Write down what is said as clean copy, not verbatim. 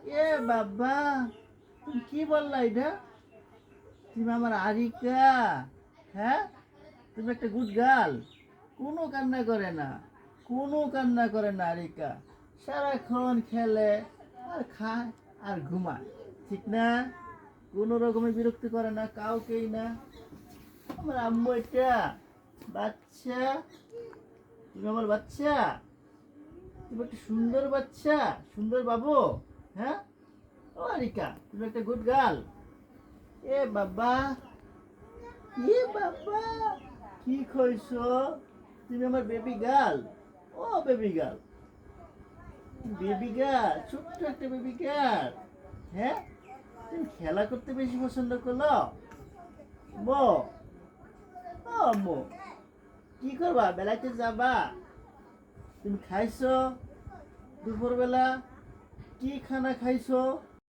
এ বাবা, তুমি কি বললা এটা? তুমি আমার আরিকা? হ্যাঁ, তুমি একটা গুড গার্ল। কোনো কান্না করে না, কোনো কান্না করে না আরিকা। সারাক্ষণ খেলে আর খায় আর ঘুমায়, ঠিক না? কোনো রকমে বিরক্তি করে না কাউকেই না। আমার আম্মু এটা বাচ্চা, তুমি আমার বাচ্চা, তুমি একটা সুন্দর বাচ্চা, সুন্দর বাবু। হ্যাঁ, ও আরিকা, তুমি একটা গুড গার্ল। এ বাবা, এ বাবা, কি কইছো? তুমি আমার বেবি গার্ল। ও বেবি গার্ল, বেবি গার্ল, ছোট্ট একটা বেবি গার্ল। হ্যাঁ, তুমি খেলা করতে বেশি পছন্দ করলো? মো, ও মো, কি করবা? বেলাতে যাবা? তুমি খাইছো দুপুরবেলা? কি খানা খাইছো?